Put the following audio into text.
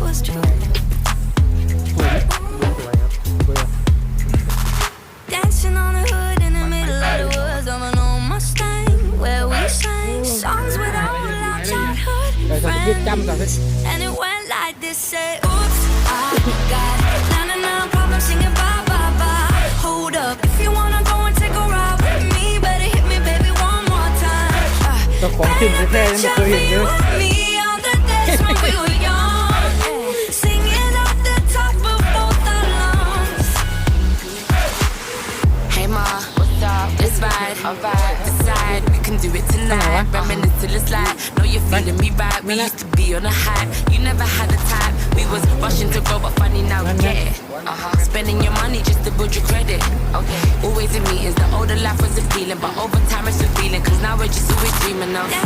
was true. สวยครับสวย Dancing on the hood in the middle of the woods of an old Mustang, where we sang songs with all our childhood แต่สักนิดจำก่อนสิ friends. And it went like this, say, oops, I got 99 problems singing bye, bye, bye. Hold up, if you wanna go and take a ride with me, better hit me, baby, one more time. เจ้าของถิ่นแท้ๆนี่ไม่เคยเห็นเลย Me on the days when we were young, singing at the top of both our lungs. Hey ma, what's up? Let's ride, alright. Decide we can do it tonight. Reminisce till it's light. Know you're feeling me right. We used to be on a high. You never had a time. We was rushing to grow, but funny now we get it. Spending your money just to build your credit. Okay. Always in meetings. The older life was appealing, but over time it's revealing. 'Cause now we're just always dreaming of.